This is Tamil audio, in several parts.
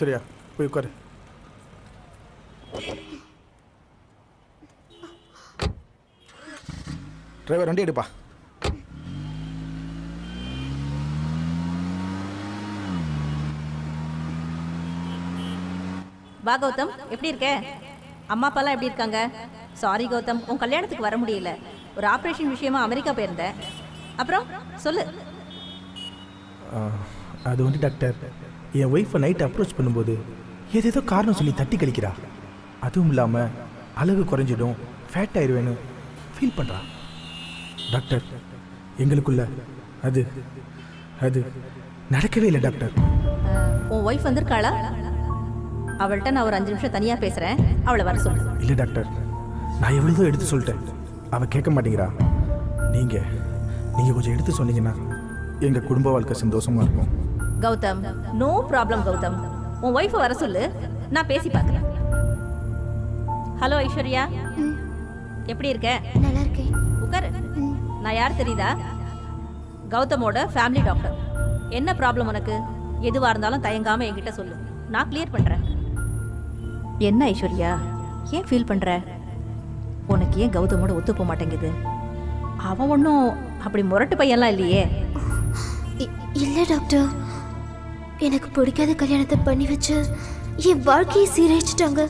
சரியா போய் உட்காரு. டிரைவர் வண்டி எடுப்பா. வா கௌதம், எப்படி இருக்க? அம்மா அப்பாலாம் எப்படி இருக்காங்க? சாரி கௌதம், உன் கல்யாணத்துக்கு வர முடியல. ஒரு ஆப்ரேஷன் விஷயமா அமெரிக்கா போயிருந்தேன். அப்புறம் சொல்லு. அது வந்து டாக்டர், என் ஒய்ஃபை நைட் அப்ரோச் பண்ணும்போது ஏதேதோ காரணம் சொல்லி தட்டி கழிக்கிறா. அதுவும் இல்லாமல் அழகு குறைஞ்சிடும், ஃபேட் ஆயிடுவேன்னு ஃபீல் பண்ணுறா. டாக்டர், எங்களுக்குள்ள அது அது நடக்கவே இல்லை டாக்டர். உன் ஒய்ஃப் வந்திருக்காளா? அவள்கிட்ட நான் ஒரு 5 நிமிஷம் தனியாக பேசுகிறேன், அவளை வர சொல்லு. இல்லை டாக்டர், நான் எவ்வளோ எடுத்து சொல்லிட்டேன், அவள் கேட்க மாட்டேங்கிறா. நீங்கள் கொஞ்சம் எடுத்து சொன்னீங்கன்னா எங்கள் குடும்ப வாழ்க்கை சந்தோஷமாக இருக்கும். Gautam, no problem Gautam. உன் ஒய்ஃபை வர சொல்லு, நான் பேசி பார்க்குறேன். ஹலோ ஐஸ்வர்யா, எப்படி இருக்க? நல்லா இருக்கேன். உட்காரு. நான் யார் தெரியுதா? கௌதமோட ஃபேமிலி டாக்டர். என்ன ப்ராப்ளம் உனக்கு? எதுவாக இருந்தாலும் தயங்காமல் என்கிட்ட சொல்லு, நான் கிளியர் பண்ணுறேன். என்ன ஐஸ்வர்யா, ஏன் ஃபீல் பண்ணுற? உனக்கு ஏன் கௌதமோட ஒத்து போக மாட்டேங்குது? அவன் ஒன்றும் அப்படி முரட்டு பையன்லாம் இல்லையே. இல்லை டாக்டர், எனக்கு பிடிக்காத கல்யாணத்தை பண்ணி வச்சு என் வாழ்க்கையை சீரழிச்சிட்டாங்க.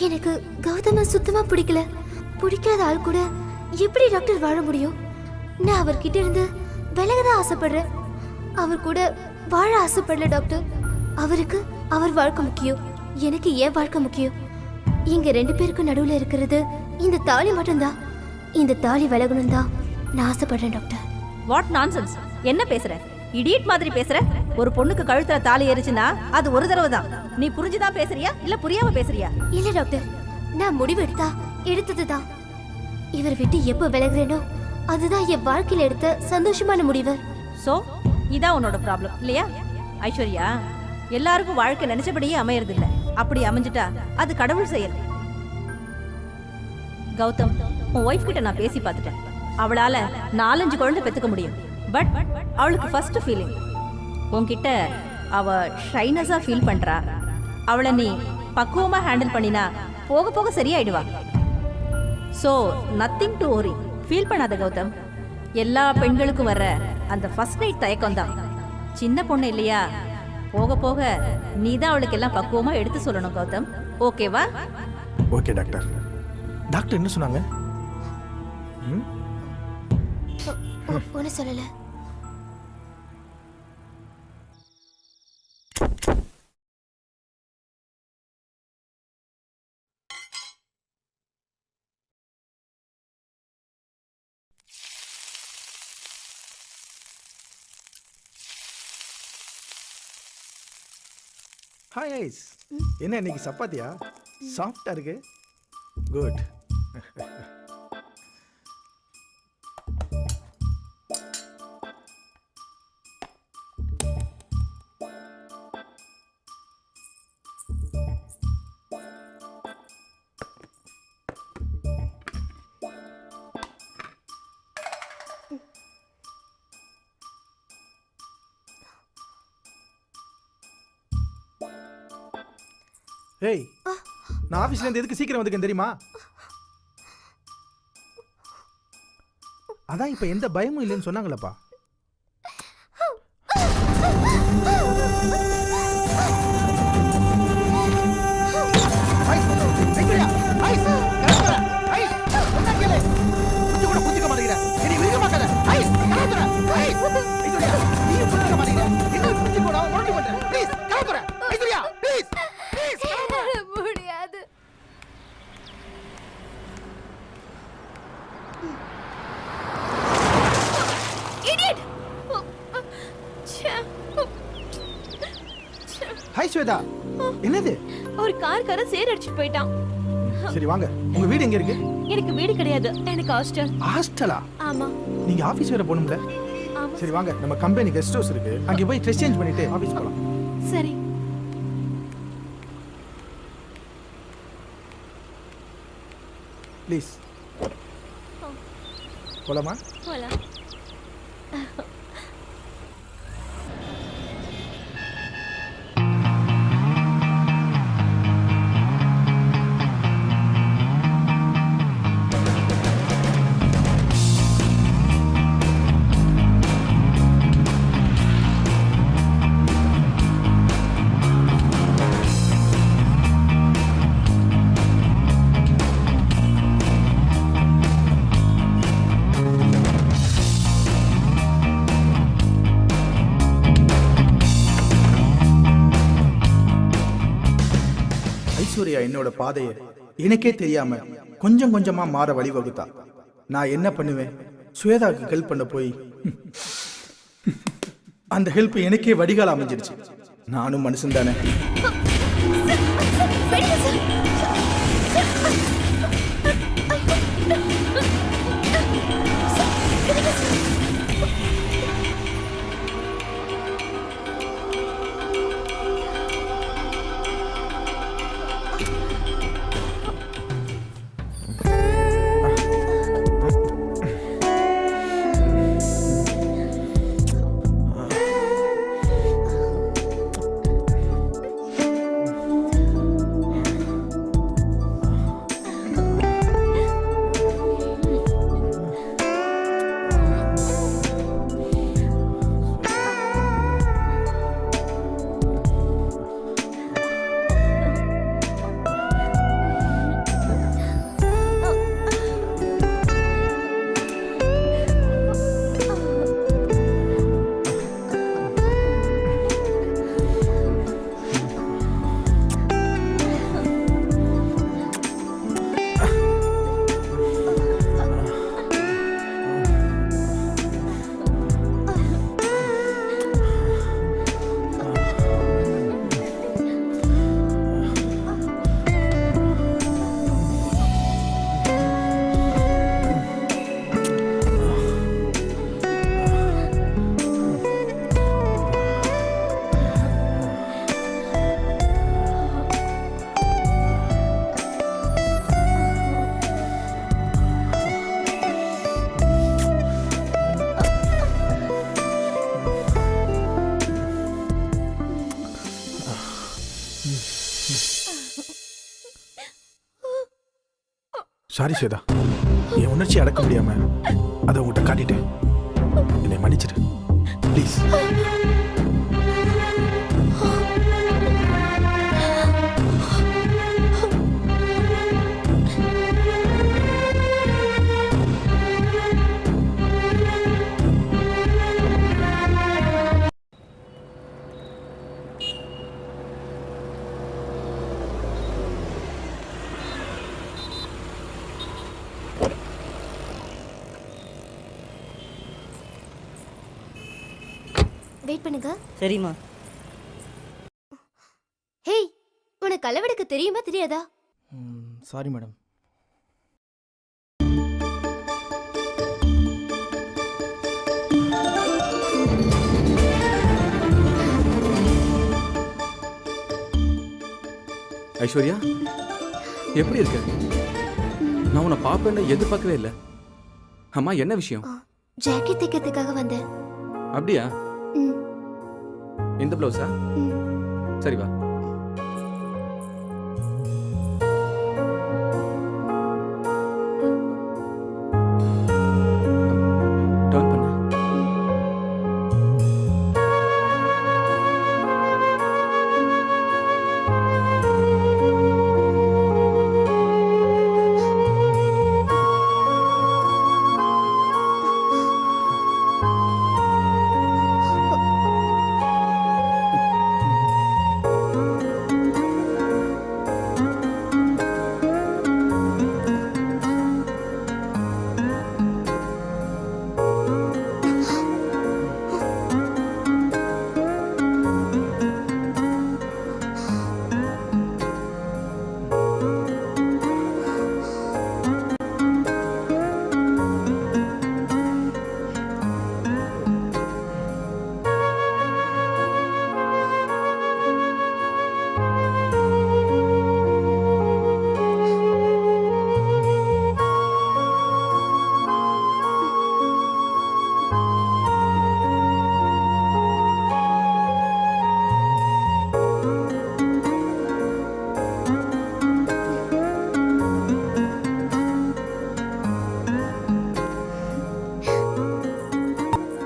எனக்கு கௌதம சுத்தமாக பிடிக்கல. பிடிக்காத ஆள் கூட எப்படி டாக்டர் வாழ முடியும்? நான் அவர்கிட்ட இருந்து விலகதான் ஆசைப்படுறேன். அவர் கூட வாழ ஆசைப்படல டாக்டர். அவருக்கு அவர் வாழ்க்கை முக்கியம், எனக்கு ஏன் வாழ்க்கை முக்கியம். இங்க 2 பேருக்கும் நடுவில் இருக்கிறது இந்த தாலி மட்டும்தான். இந்த தாலி விலகணும் தான் நான் ஆசைப்படுறேன் டாக்டர். வாட் நான்சென்ஸ், என்ன பேசுற? இடியட் மாதிரி பேசுற. ஒரு பொண்ணுக்கு கழுத்துல தாலி எரிச்சுனா அது ஒரு தடவை தான். நீ புரிஞ்சுதான் பேசுறியா இல்ல புரியாம பேசுறியா? இல்ல டாக்டர், நான் முடிவு எடுத்ததுதான். இவர் விட்டு எப்ப விலகுறேனோ அதுதான் என் வாழ்க்கையில எடுத்த சந்தோஷமான முடிவு. சோ இதான் உன்னோட ப்ராப்ளம் இல்லையா? ஐஸ்வர்யா, எல்லாருக்கும் வாழ்க்கை நினைச்சபடியே அமையறது இல்ல. அப்படி அமைஞ்சிட்டா அது கடவுள் செயல். கௌதம், உன் ஒய்ஃப் கிட்ட நான் பேசி பார்த்துட்டேன். அவளால 4-5 குழந்தை பெத்துக்க முடியும். பட் அவளுக்கு ஃபர்ஸ்ட் ஃபீலிங் உன்கிட்ட அவ ஷைனஸா ஃபீல் பண்றா. அவளை நீ பக்குவமா ஹேண்டில் பண்ணினா போக போக சரியாயிடுவா. So nothing to worry. Feel பண்ணாத கௌதம். எல்லா பெண்களுக்கும் வர்ற அந்த ஃபர்ஸ்ட் நைட் தயக்கம் தான். சின்ன பொண்ணு இல்லையா, போக போக நீ தான் அவளுக்கு எல்லாம் பக்குவமா எடுத்து சொல்லணும் கௌதம். ஓகேவா? Okay doctor. டாக்டர் என்ன சொன்னாங்க? ஒன்னும் சொல்லல. ஹாய் ஐஸ், என்ன இன்னைக்கு சப்பாத்தியா? சாஃப்டா இருக்கு. குட். ஏய், நான் ஆபீஸ்ல இருந்து எதுக்கு சீக்கிரம் வந்துக்கேன் தெரியுமா? அதான் இப்ப எந்த பயமும் இல்லைன்னு சொன்னாங்களப்பா. ஹாய் ஸ்வேதா, என்னது? ஒரு கார்கார சேர் அடிச்சிட்டு போயிட்டான். சரி வாங்க, உங்க வீடு எங்க இருக்கு? எனக்கு வீடு கிடையாது, எனக்கு ஹாஸ்டல். ஹாஸ்டலா? ஆமா. நீங்க ஆபீஸ் வேற போணும்ல? ஆமா. சரி வாங்க, நம்ம கம்பெனி கெஸ்ட் ஹவுஸ் இருக்கு, அங்க போய் ட்ரெஸ் சேஞ்ச் பண்ணிட்டு ஆபீஸ் போலாம். சரி. ப்ளீஸ் போலாமா? போலாம். என்னோட பாதையை எனக்கே தெரியாம கொஞ்சம் கொஞ்சமா மாற வழிவகுத்தா. நான் என்ன பண்ணுவேன்? ஸ்வேதாவுக்கு ஹெல்ப் பண்ண போய் அந்த ஹெல்ப் எனக்கே வடிகால் அமைஞ்சிருச்சு. நானும் மனுஷன் தானே. சாரி ஸ்வேதா, என் உணர்ச்சி அடக்க முடியாம அதை உங்கள்கிட்ட காட்டிட்டேன். என்னை மன்னிச்சிடு ப்ளீஸ். வெயிட் பண்ணுங்க. சரிம்மா. ஹேய், உனக்கு அளவெடுக்க தெரியுமா தெரியாதா? Sorry madam. ஐஸ்வர்யா, எப்படி இருக்க? நான் உன்னை பாப்பேன்னு எதிர்பார்க்கவே இல்லை. அம்மா, என்ன விஷயம்? ஜாக்கெட் தைக்கிறதுக்காக வந்தேன். அப்படியா? ம், இந்த பிளவுஸா? ம். சரி வா. டர்ன் பண்ணு.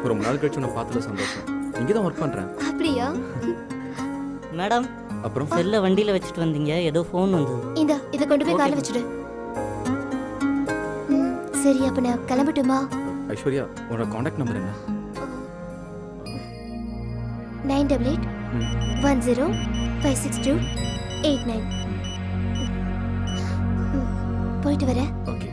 ரொம்ப நாள் கழிச்சு உன்னை பார்த்ததுல சந்தோஷம். இங்கே தான் ஒர்க் பண்ணுறேன். அப்படியா? மேடம், அப்புறம் செல்ல வண்டியில் வச்சுட்டு வந்தீங்க, ஏதோ ஃபோன் வந்தது. இந்தா, இதை கொண்டு போய் Okay. காலை வச்சுடு. சரி, அப்ப நான் கிளம்பட்டுமா? ஐஸ்வர்யா, உன்னோட காண்டாக்ட் நம்பர் என்ன? 988 10 562 89. போயிட்டு வரேன். ஓகே.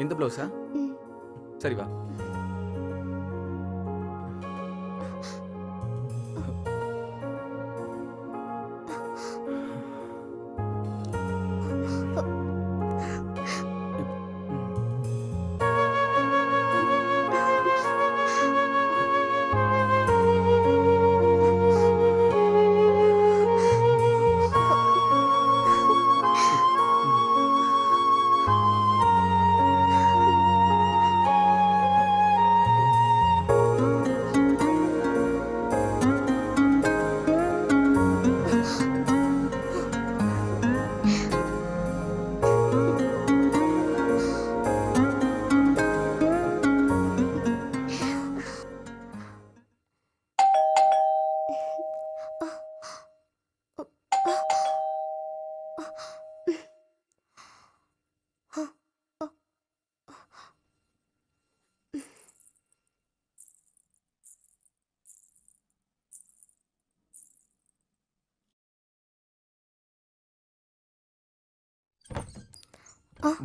இந்த ப்ளவுஸா? சரி வா.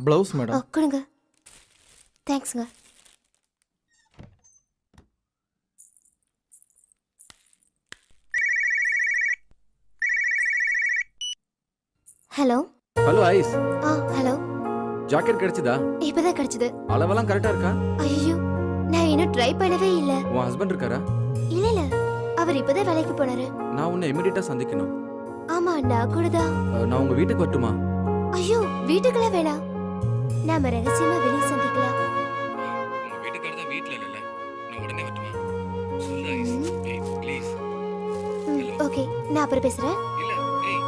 Blouse madam. கொடுங்க. தேங்க்ஸுங்க. ஹலோ. ஹலோ ஐஸ். ஹலோ. ஜாக்கெட் கிடைச்சதா? இப்பதான் கிடைச்சது. அளவெல்லாம் கரெக்டா இருக்கா? ஐயோ, நான் இன்னும் ட்ரை பண்ணவே இல்ல. உன் ஹஸ்பண்ட் இருக்காரா? இல்ல, அவர் இப்பதான் வேலைக்கு போனாரு. நான் உன்னை இமிடியேட்டா சந்திக்கணும். ஆமா, நான் கூட தான். நான் உங்க வீட்டுக்கு வரட்டுமா? ஐயோ, வீட்டுக்குலாம் வேணாம். நாம ரகசியமா வெளியே சந்திக்கலாம். உங்க வீட்டுக்காரர் தான் வீட்ல இல்ல. நான் உடனே வரட்டுமா? சொல்லு ஐஸ். ஏய் ப்ளீஸ். ஓகே, நான் அப்புறம் பேசுறேன். இல்ல ஏய்.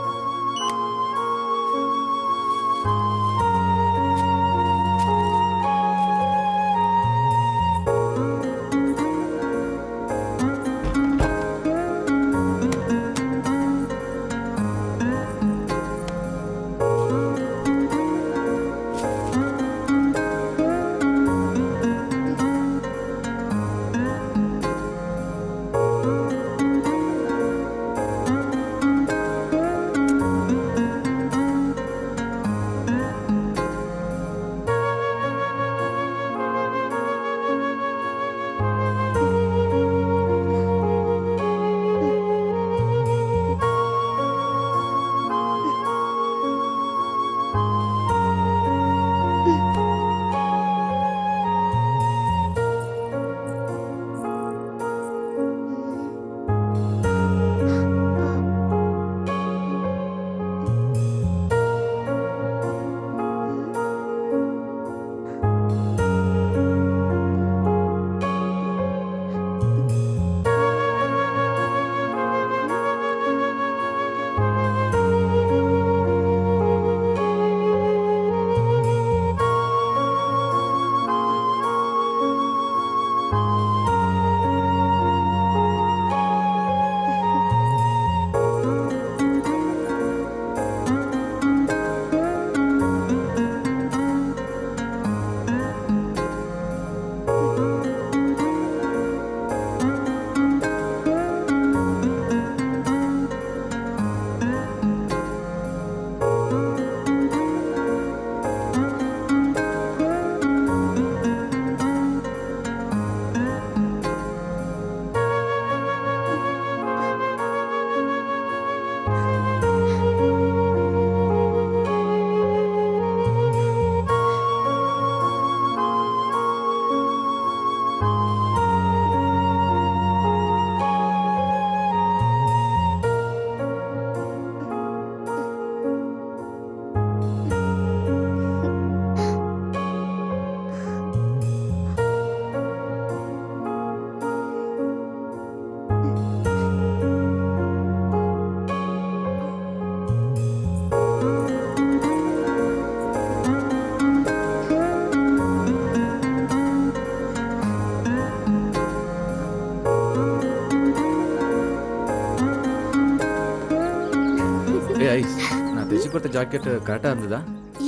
கொடுத்த ஜாக்கெட் கரெக்டாக இருந்ததா?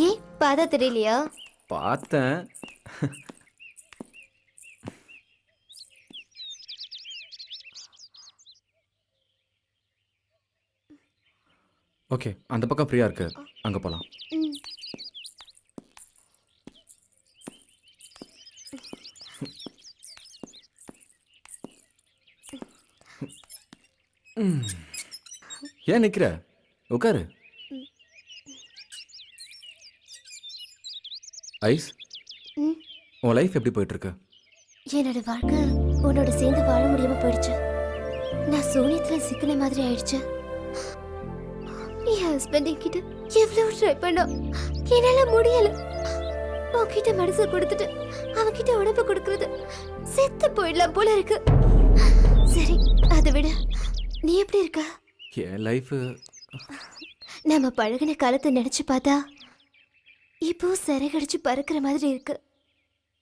ஏன் பார்த்தா தெரியலையா? பார்த்தேன். ஓகே, அந்த பக்கம் ஃப்ரீயாக இருக்கு, அங்கே போகலாம். ஏன் நிற்கிற? உட்காரு. ஐஸ், ம். உன் லைஃப் எப்படி போயிட்டுருக்கு? என்னோட வாழ்க்கை உன்னோட சேர்ந்து வாழ முடியாம போயிடுச்சு. நான் சூனியத்துல சிக்கின மாதிரி ஆயிடுச்சு. என் ஹஸ்பண்ட் என்கிட்ட எவ்வளவு ட்ரை பண்ணோம், என்னால முடியல. உன்கிட்ட மனசை கொடுத்துட்டு அவன்கிட்ட உடம்பு கொடுக்கறது செத்து போயிடலாம் போல இருக்கு. சரி, அதை விட நீ எப்படி இருக்க? என் லைஃபு நம்ம பழகின காலத்தை நினைச்சு பார்த்தா இப்போ சிறகடிச்சு பறக்கிற மாதிரி இருக்கு.